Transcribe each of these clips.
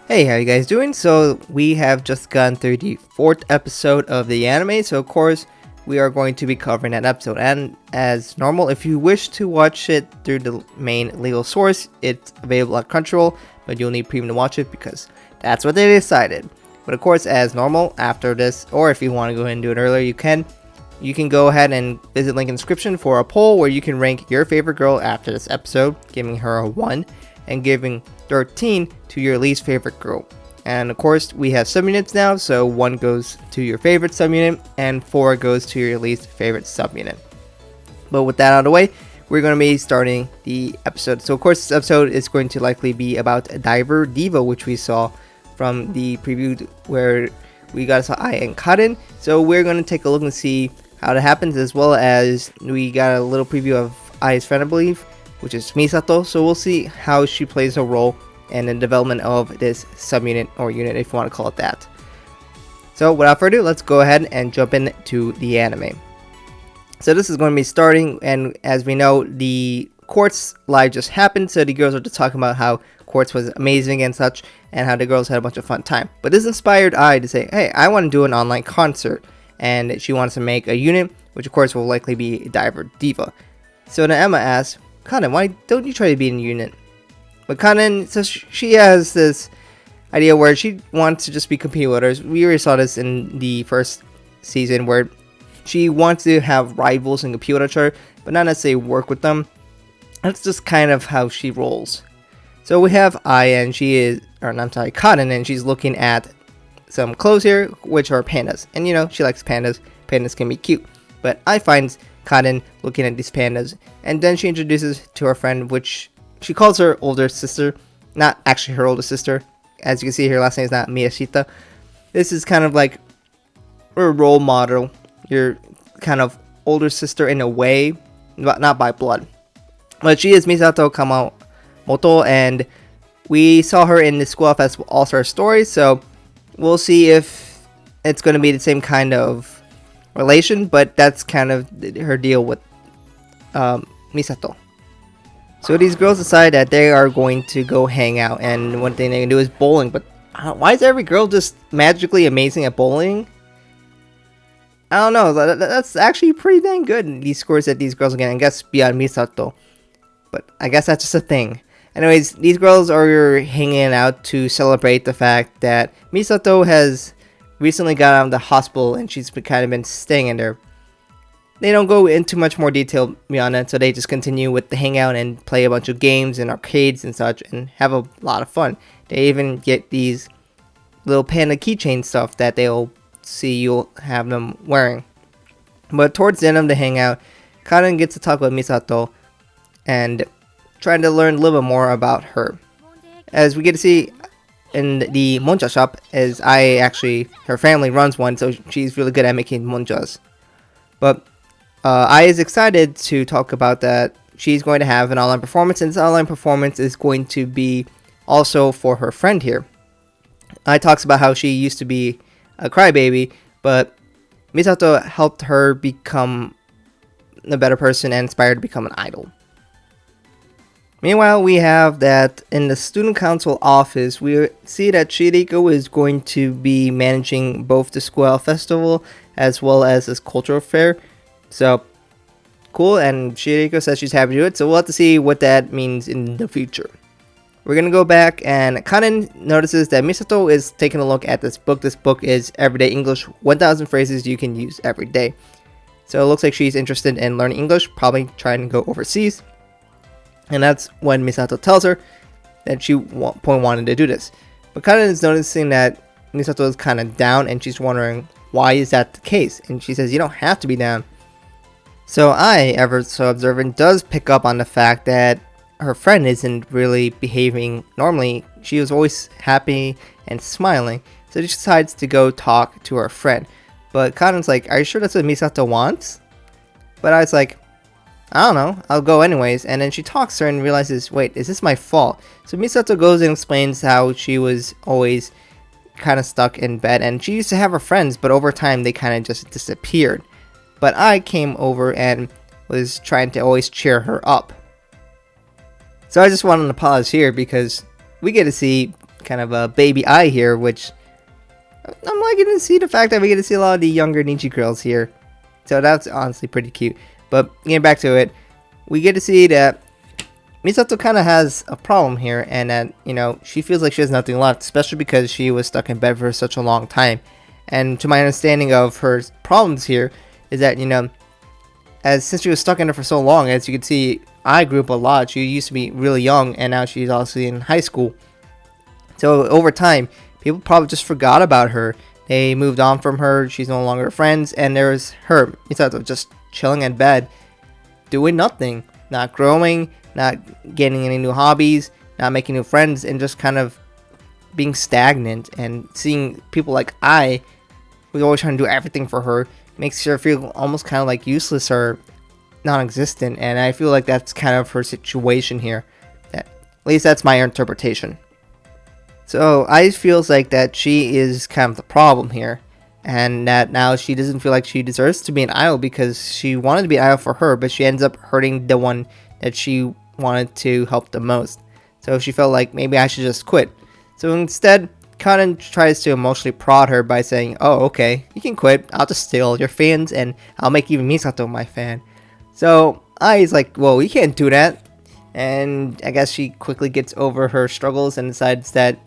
Hey, how you guys doing? So we have just gone through the 4th episode of the anime, so of course we are going to be covering that episode. And as normal, if you wish to watch it through the main legal source, it's available at Crunchyroll, but you'll need premium to watch it because that's what they decided. But of course, as normal, after this, or if you want to go ahead and do it earlier, you can. You can go ahead and visit link in the description for a poll where you can rank your favorite girl after this episode, giving her a 1 and giving 13 to your least favorite girl. And of course, we have subunits now, so 1 goes to your favorite subunit and 4 goes to your least favorite subunit. But with that out of the way, we're going to be starting the episode. So of course, this episode is going to likely be about Diver Diva, which we saw from the preview where we got saw Ai and Karen. So we're going to take a look and see how that happens, as well as we got a little preview of Ai's friend, I believe, which is Misato. So we'll see how she plays a role in the development of this subunit or unit, if you want to call it that. So without further ado, let's go ahead and jump into the anime. So this is going to be starting, and as we know, the Quartz live just happened, so the girls are just talking about how Quartz was amazing and such, and how the girls had a bunch of fun time. But this inspired Ai to say, hey, I want to do an online concert, and she wants to make a unit, which of course will likely be Diver Diva. So then Emma asks, Kanen, why don't you try to be in a unit? But Kanen says she has this idea where she wants to just be competing with others. We already saw this in the first season where she wants to have rivals and compete with each other, but not necessarily work with them. That's just kind of how she rolls. So we have Ai, and Kanen, and she's looking at some clothes here, which are pandas. And you know, she likes pandas. Pandas can be cute. But I find Kanen looking at these pandas, and then she introduces to her friend, which she calls her older sister. Not actually her older sister. As you can see, her last name is not Miyashita. This is kind of like a role model. Your kind of older sister in a way, but not by blood. But she is Misato Kamamoto, and we saw her in the School Festival All-Star Story, so we'll see if it's going to be the same kind of relation, but that's kind of her deal with Misato. So these girls decide that they are going to go hang out, and one thing they can do is bowling, but why is every girl just magically amazing at bowling? I don't know, that's actually pretty dang good, these scores that these girls are getting, I guess beyond Misato. But I guess that's just a thing. Anyways, these girls are hanging out to celebrate the fact that Misato has recently got out of the hospital and she's kind of been staying in there. They don't go into much more detail beyond that, so they just continue with the hangout and play a bunch of games and arcades and such and have a lot of fun. They even get these little panda keychain stuff that they'll see you'll have them wearing. But towards the end of the hangout, Karen gets to talk about Misato and trying to learn a little bit more about her. As we get to see in the monja shop, as her family runs one, so she's really good at making monjas. But Ai is excited to talk about that she's going to have an online performance, and this online performance is going to be also for her friend here. Ai talks about how she used to be a crybaby, but Misato helped her become a better person and inspired to become an idol. Meanwhile, we have that in the student council office, we see that Shiriko is going to be managing both the School Festival as well as this cultural fair. So, cool, and Shiriko says she's happy to do it, so we'll have to see what that means in the future. We're going to go back, and Kanen notices that Misato is taking a look at this book. This book is Everyday English, 1000 phrases you can use every day. So it looks like she's interested in learning English, probably trying to go overseas. And that's when Misato tells her that she wanted to do this. But Kanen is noticing that Misato is kind of down, and she's wondering why is that the case. And she says, you don't have to be down. So Ai, ever so observant, does pick up on the fact that her friend isn't really behaving normally. She was always happy and smiling. So she decides to go talk to her friend. But Kanen's like, are you sure that's what Misato wants? But Ai's like, I don't know, I'll go anyways. And then she talks to her and realizes, wait, is this my fault? So Misato goes and explains how she was always kind of stuck in bed, and she used to have her friends, but over time they kind of just disappeared. But I came over and was trying to always cheer her up. So I just wanted to pause here because we get to see kind of a baby eye here, which I'm liking to see the fact that we get to see a lot of the younger Niji girls here. So that's honestly pretty cute. But getting back to it, we get to see that Misato kind of has a problem here, and that, you know, she feels like she has nothing left, especially because she was stuck in bed for such a long time. And to my understanding of her problems here is that, you know, since she was stuck in there for so long, as you can see, I grew up a lot. She used to be really young, and now she's also in high school. So over time, people probably just forgot about her. They moved on from her. She's no longer friends, and there's her, Misato, just chilling in bed, doing nothing, not growing, not getting any new hobbies, not making new friends, and just kind of being stagnant. And seeing people like I, who's always trying to do everything for her, makes her feel almost kind of like useless or non-existent. And I feel like that's kind of her situation here. At least that's my interpretation. So I feels like that she is kind of the problem here, and that now she doesn't feel like she deserves to be an idol because she wanted to be an idol for her, but she ends up hurting the one that she wanted to help the most. So she felt like maybe I should just quit. So instead, Kaden tries to emotionally prod her by saying, "Oh, okay, you can quit. I'll just steal your fans, and I'll make even Misato my fan." So Ai's like, "Well, you can't do that." And I guess she quickly gets over her struggles and decides that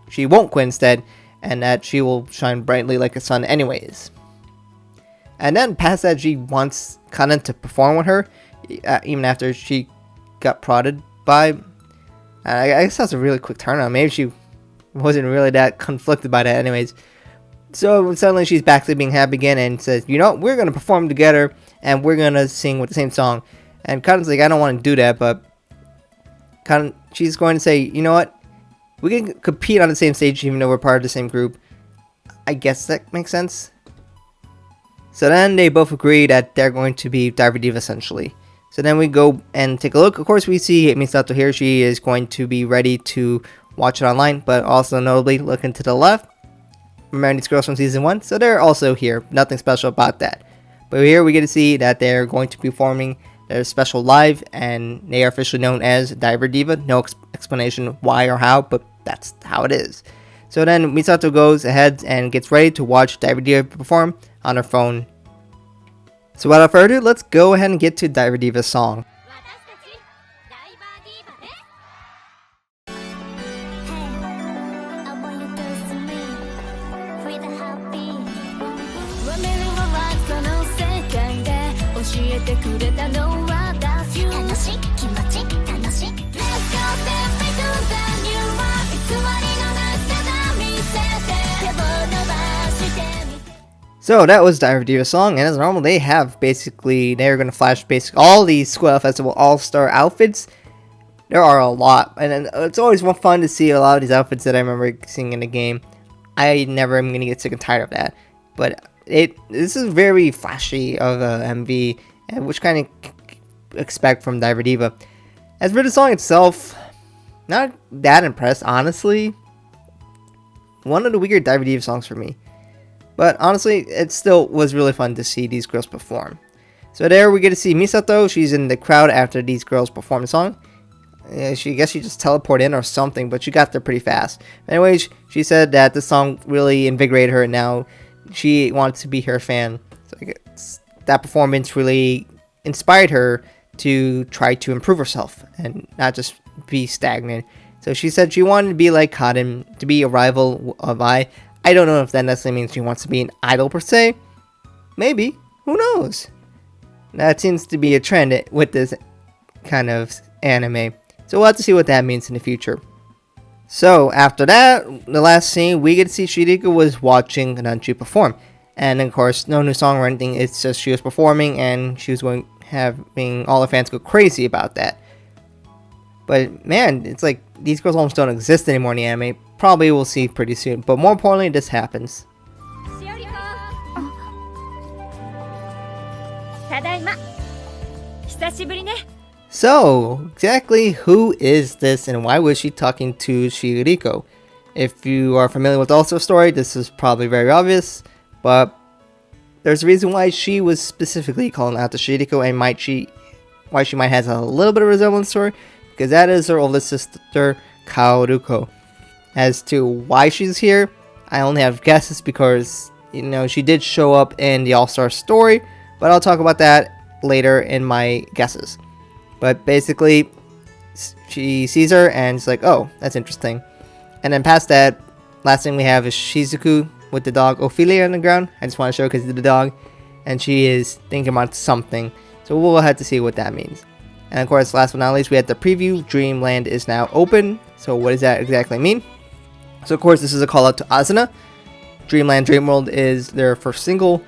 she won't quit instead, and that she will shine brightly like a sun anyways. And then past that, she wants Kaden to perform with her, even after she got prodded by. I guess that's a really quick turnaround. Maybe she wasn't really that conflicted by that anyways. So suddenly she's back to being happy again and says, "You know, we're going to perform together, and we're going to sing with the same song." And Kaden's like, "I don't want to do that," but she's going to say, "You know what? We can compete on the same stage even though we're part of the same group." I guess that makes sense. So then they both agree that they're going to be Diver Diva essentially. So then we go and take a look. Of course, we see Misato here. She is going to be ready to watch it online, but also notably looking to the left, remember these girls from season 1, so they're also here. Nothing special about that. But here we get to see that they're going to be performing their special live, and they are officially known as Diver Diva. No explanation why or how, but that's how it is. So then Misato goes ahead and gets ready to watch Diver Diva perform on her phone. So without further ado, let's go ahead and get to Diver Diva's song. So that was Diver Diva's song, and as normal, they're going to flash all these School Festival All-Star outfits. There are a lot, and it's always fun to see a lot of these outfits that I remember seeing in the game. I never am going to get sick and tired of that, but this is very flashy of a MV, which kind of expect from Diver Diva. As for the song itself, not that impressed, honestly. One of the weaker Diver Diva songs for me. But honestly, it still was really fun to see these girls perform. So there we get to see Misato. She's in the crowd after these girls perform the song. I guess she just teleported in or something, but she got there pretty fast. Anyways, she said that the song really invigorated her, and now she wants to be her fan. So I guess that performance really inspired her to try to improve herself and not just be stagnant. So she said she wanted to be like Kaden, to be a rival of I don't know if that necessarily means she wants to be an idol per se. Maybe. Who knows? That seems to be a trend with this kind of anime. So we'll have to see what that means in the future. So after that, the last scene, we get to see Shiriko was watching Nanchi perform. And of course, no new song or anything. It's just she was performing, and she was having all her fans go crazy about that. But man, it's like these girls almost don't exist anymore in the anime. Probably we'll see pretty soon. But more importantly, this happens. So, exactly who is this and why was she talking to Shiriko? If you are familiar with the Also story, this is probably very obvious. But there's a reason why she was specifically calling out to Shiriko, and why she might have a little bit of resemblance to her. Because that is her oldest sister, Kaoruko. As to why she's here, I only have guesses because, she did show up in the All-Star story, but I'll talk about that later in my guesses. But basically, she sees her and it's like, oh, that's interesting. And then past that, last thing we have is Shizuku with the dog Ophelia on the ground. I just want to show because of the dog. And she is thinking about something. So we'll have to see what that means. And of course, last but not least, we had the preview. Dreamland is now open. So what does that exactly mean? So of course, this is a call out to Asuna. Dreamland Dreamworld is their first single.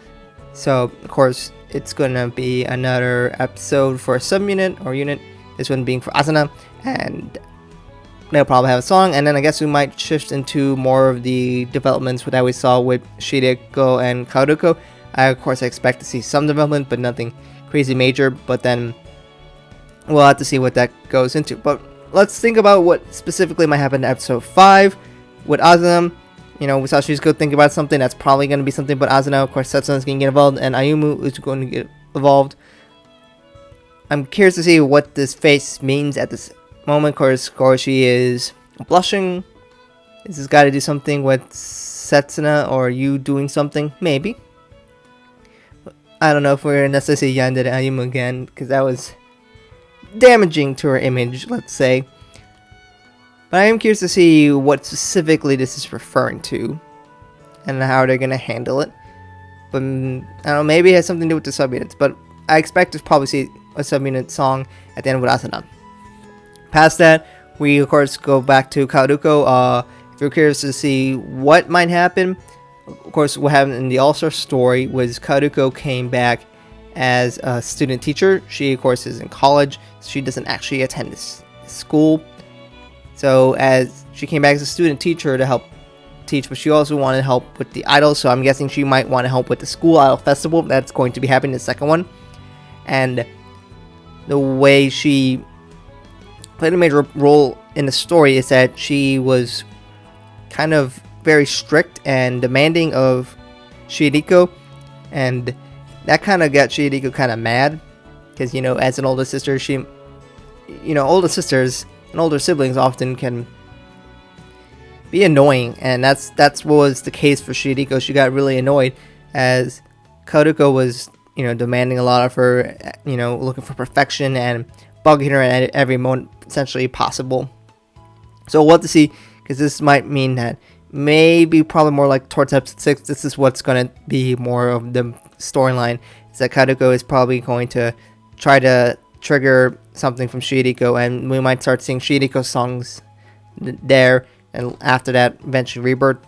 So of course, it's going to be another episode for a subunit or unit. This one being for Asuna. And they'll probably have a song. And then I guess we might shift into more of the developments that we saw with Shireko and Kaoruko. Of course, I expect to see some development, but nothing crazy major. But then we'll have to see what that goes into. But let's think about what specifically might happen in episode 5 with Asuna. We saw Shizuko think about something that's probably going to be something but Asuna. Of course, Setsuna's going to get involved, and Ayumu is going to get involved. I'm curious to see what this face means at this moment. Of course, she is blushing. Is this got to do something with Setsuna or you doing something? Maybe. I don't know if we're going to necessarily see Yandere Ayumu again, because that was damaging to her image, let's say. But I am curious to see what specifically this is referring to and how they're going to handle it. But I don't know, maybe it has something to do with the subunits, but I expect to probably see a subunit song at the end with Asuna. Past that, we of course go back to Kaoruko. If you're curious to see what might happen, of course what happened in the All-Star story was Kaoruko came back as a student teacher. She of course is in college, so she doesn't actually attend this school. So as she came back as a student teacher to help teach, but she also wanted help with the idols, so I'm guessing she might want to help with the school idol festival that's going to be happening, the second one. And the way she played a major role in the story is that she was kind of very strict and demanding of Shiriko, and that kind of got Shiriko kind of mad, because as an older sister, she older sisters and older siblings often can be annoying, and that's what was the case for Shiriko. She got really annoyed as Kaoruko was demanding a lot of her, looking for perfection and bugging her at every moment essentially possible. So we'll have to see, because this might mean that maybe probably more like towards episode 6, this is what's going to be more of the storyline, is that Kaoruko is probably going to try to trigger something from Shiriko, and we might start seeing Shiriko songs there, and after that eventually Rebirth.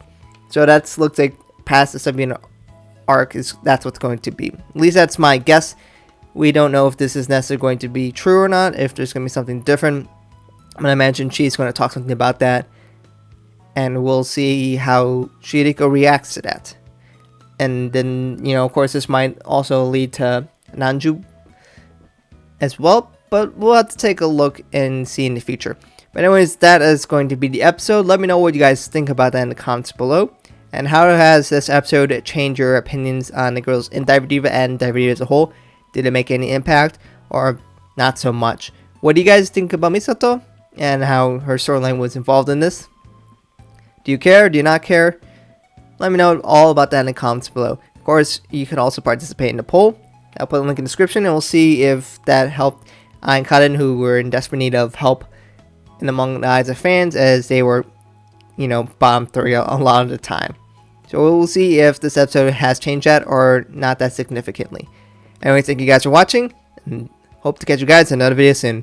So that looks like past the subunit arc that's what's going to be. At least that's my guess. We don't know if this is necessarily going to be true or not, if there's going to be something different. I'm going to imagine she's going to talk something about that, and we'll see how Shiriko reacts to that. And then, of course, this might also lead to Nanju as well, but we'll have to take a look and see in the future. But anyways, that is going to be the episode. Let me know what you guys think about that in the comments below. And how has this episode changed your opinions on the girls in Diver Diva and Diver Diva as a whole? Did it make any impact or not so much? What do you guys think about Misato and how her storyline was involved in this? Do you care? Do you not care? Let me know all about that in the comments below. Of course, you can also participate in the poll. I'll put a link in the description, and we'll see if that helped I and Kaden, who were in desperate need of help and among the eyes of fans, as they were, bottom 3 a lot of the time. So we'll see if this episode has changed that or not that significantly. Anyways, thank you guys for watching, and hope to catch you guys in another video soon.